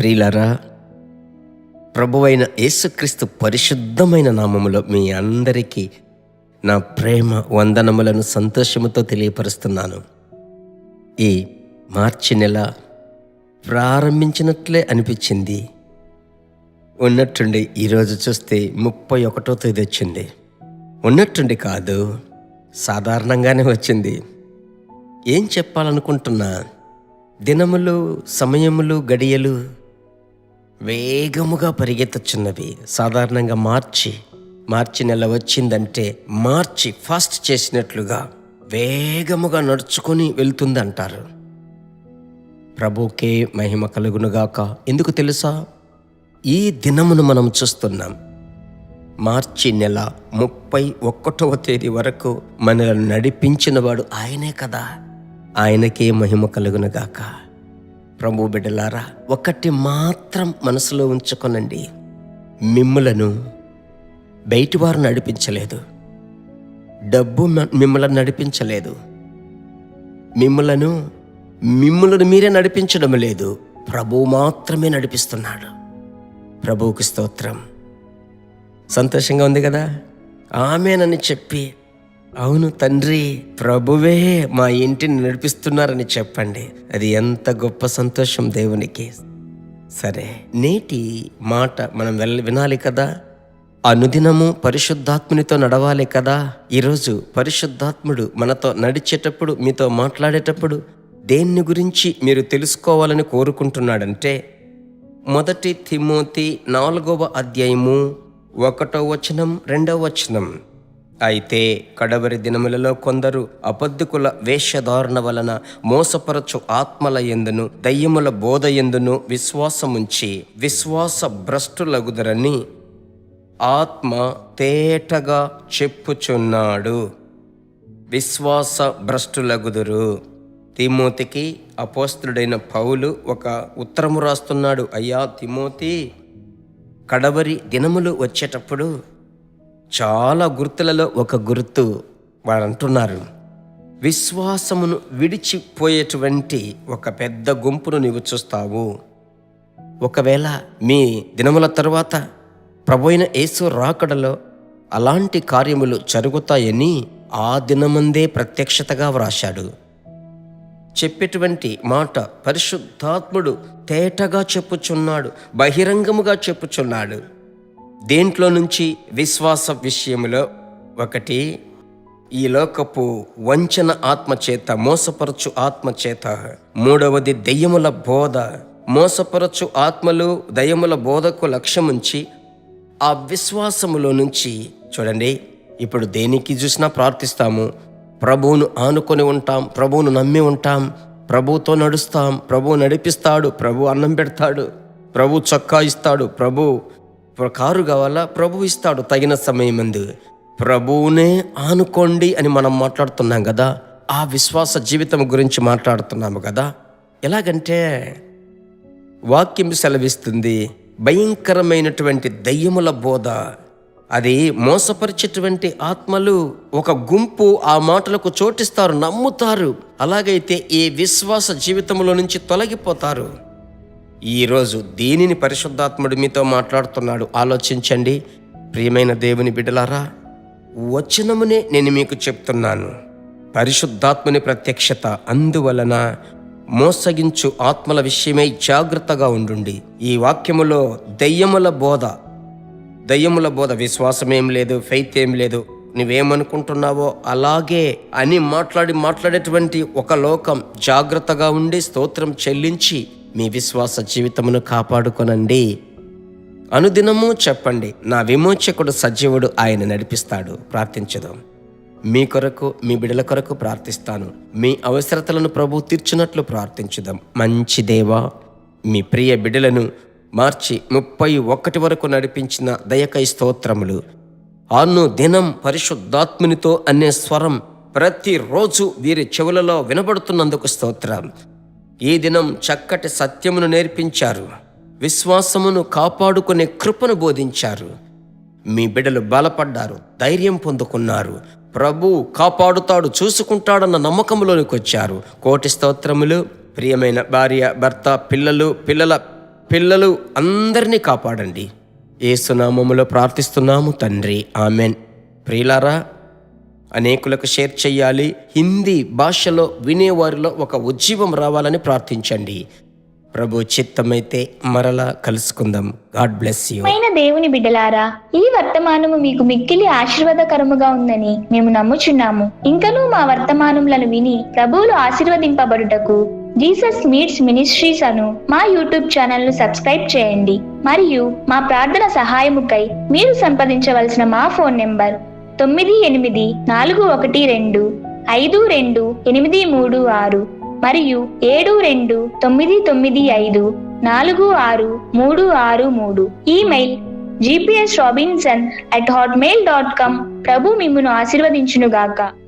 ప్రియులారా, ప్రభువైన యేసుక్రీస్తు పరిశుద్ధమైన నామములో మీ అందరికీ నా ప్రేమ వందనములను సంతోషముతో తెలియపరుస్తున్నాను. ఈ మార్చి నెల ప్రారంభించినట్లే అనిపించింది. ఉన్నట్టుండి ఈరోజు చూస్తే 31వ తేదీ వచ్చింది. ఉన్నట్టుండి కాదు, సాధారణంగానే వచ్చింది. ఏం చెప్పాలనుకుంటున్నా, దినములు, సమయములు, గడియలు వేగముగా పరిగెత్తుచున్నవి. సాధారణంగా మార్చి నెల వచ్చిందంటే మార్చి ఫాస్ట్ చేసినట్లుగా వేగముగా నడుచుకొని వెళ్తుంది అంటారు. ప్రభుకే మహిమ కలుగునుగాక. ఎందుకు తెలుసా? ఈ దినమును మనం చూస్తున్నాం. మార్చి నెల 31వ తేదీ వరకు మనల్ని నడిపించినవాడు ఆయనే కదా. ఆయనకే మహిమ కలుగునుగాక. ప్రభు బిడ్డలారా, ఒకటి మాత్రం మనసులో ఉంచుకొనండి, మిమ్ములను బయటివారు నడిపించలేదు, డబ్బు మిమ్మల్ని నడిపించలేదు, మిమ్ములను మీరే నడిపించడం లేదు. ప్రభువు మాత్రమే నడిపిస్తున్నాడు. ప్రభువుకి స్తోత్రం. సంతోషంగా ఉంది కదా? ఆమేనని చెప్పి, అవును తండ్రి, ప్రభువే మా ఇంటిని నడిపిస్తున్నారని చెప్పండి. అది ఎంత గొప్ప సంతోషం దేవునికి. సరే, నేటి మాట మనం వినాలి కదా. అనుదినము పరిశుద్ధాత్మునితో నడవాలి కదా. ఈరోజు పరిశుద్ధాత్ముడు మనతో నడిచేటప్పుడు, మీతో మాట్లాడేటప్పుడు దేన్ని గురించి మీరు తెలుసుకోవాలని కోరుకుంటున్నాడంటే, 1 తిమోతి 4వ అధ్యాయము 1వ వచనం 2వ వచనం. అయితే కడవరి దినములలో కొందరు అబద్ధికుల వేషధారణ వలన మోసపరచు ఆత్మల యందును దయ్యముల బోధ యందును విశ్వాసముంచి విశ్వాస భ్రష్టులగుదరని ఆత్మ తేటగా చెప్పుచున్నాడు. విశ్వాస భ్రష్టులగుదురు. తిమోతికి అపోస్తలుడైన పౌలు ఒక ఉత్తరము రాస్తున్నాడు. అయ్యా తిమోతి, కడవరి దినములు వచ్చేటప్పుడు చాలా గుర్తులలో ఒక గుర్తు వారు అంటున్నారు, విశ్వాసమును విడిచిపోయేటువంటి ఒక పెద్ద గుంపును నీవు చూస్తావు. ఒకవేళ మీ దినముల తరువాత ప్రభువైన యేసు రాకడలో అలాంటి కార్యములు జరుగుతాయని ఆ దినమందే ప్రత్యక్షతగా వ్రాశాడు. చెప్పేటువంటి మాట పరిశుద్ధాత్ముడు తేటగా చెప్పుచున్నాడు, బహిరంగముగా చెప్పుచున్నాడు. దేంట్లో నుంచి? విశ్వాస విషయములో. ఒకటి, ఈ లోకపు వంచన ఆత్మచేత, మోసపరచు ఆత్మచేత. మూడవది, దయ్యముల బోధ. మోసపరచు ఆత్మలు, దయ్యముల బోధకు లక్ష్యముంచి ఆ విశ్వాసములో నుంచి చూడండి, ఇప్పుడు దేనికి చూసినా ప్రార్థిస్తాము, ప్రభువును ఆనుకొని ఉంటాం, ప్రభువును నమ్మి ఉంటాం, ప్రభువుతో నడుస్తాం, ప్రభువు నడిపిస్తాడు, ప్రభు అన్నం పెడతాడు, ప్రభు చొక్కా ఇస్తాడు, ప్రభు కారు కావాలా ప్రభు ఇస్తాడు తగిన సమయం ముందు. ప్రభువునే ఆనుకోండి అని మనం మాట్లాడుతున్నాం కదా. ఆ విశ్వాస జీవితం గురించి మాట్లాడుతున్నాము కదా. ఎలాగంటే వాక్యం సెలవిస్తుంది, భయంకరమైనటువంటి దయ్యముల బోధ, అది మోసపరిచేటువంటి ఆత్మలు, ఒక గుంపు ఆ మాటలకు చోటిస్తారు, నమ్ముతారు. అలాగైతే ఈ విశ్వాస జీవితంలో నుంచి తొలగిపోతారు. ఈరోజు దీనిని పరిశుద్ధాత్ముడు మీతో మాట్లాడుతున్నాడు. ఆలోచించండి ప్రియమైన దేవుని బిడ్డలారా. వచనమునే నేను మీకు చెప్తున్నాను, పరిశుద్ధాత్ముని ప్రత్యక్షత. అందువలన మోసగించు ఆత్మల విషయమై జాగ్రత్తగా ఉండుండి. ఈ వాక్యములో దయ్యముల బోధ, విశ్వాసమేం లేదు, ఫెయిత్ ఏం లేదు, నువ్వేమనుకుంటున్నావో అలాగే అని మాట్లాడేటువంటి ఒక లోకం. జాగ్రత్తగా ఉండి స్తోత్రం చెల్లించి మీ విశ్వాస జీవితమును కాపాడుకొనండి. అనుదినము చెప్పండి, నా విమోచకుడు సజీవుడు, ఆయన నడిపిస్తాడు. ప్రార్థించుదాం. మీ కొరకు, మీ బిడ్డల కొరకు ప్రార్థిస్తాను. మీ అవసరతలను ప్రభు తీర్చినట్లు ప్రార్థించుదాం. మంచి దేవా, మీ ప్రియ బిడ్డలను మార్చి 31 వరకు నడిపించిన దయకై స్తోత్రములు. దినం పరిశుద్ధాత్మునితో అనే స్వరం ప్రతిరోజు వీరి చెవులలో వినబడుతున్నందుకు స్తోత్రం. ఈ దినం చక్కటి సత్యమును నేర్పించారు, విశ్వాసమును కాపాడుకునే కృపను బోధించారు. మీ బిడ్డలు బలపడ్డారు, ధైర్యం పొందుకున్నారు. ప్రభు కాపాడుతాడు, చూసుకుంటాడన్న నమ్మకంలోనికి వచ్చారు. కోటి స్తోత్రములు. ప్రియమైన భార్య, భర్త, పిల్లల పిల్లలు అందరినీ కాపాడండి. యేసు నామములో ప్రార్థిస్తున్నాము తండ్రి, ఆమెన్. ప్రియులారా, అనేకులకు షేర్ చేయాలి. హిందీ భాషలో వినేవారిలో ఒక ఉజ్జీవం రావాలని ప్రార్థించండి. ప్రభు చిత్తమైతే మరలా కలుసుకుందాం. God bless you. దేవుని బిడ్డలారా, ఈ వర్తమానము మీకు మిక్కిలి ఆశీర్వాదకరముగా ఉందని మేము నమ్ముచున్నాము. ఇంకనూ మా వర్తమానములను విని ప్రభువులు ఆశీర్వదింపబడుటకు జీసస్ మీట్స్ మినిస్ట్రీస్ అను మా యూట్యూబ్ ఛానల్ ను సబ్స్క్రైబ్ చేయండి. మరియు మా ప్రార్థన సహాయముకై మీరు సంప్రదించవలసిన మా ఫోన్ నెంబర్ 9842528236 మరియు 7299546363. Email gpsrobinson@hotmail.com. ప్రభు మిమ్మును ఆశీర్వదించునుగాక.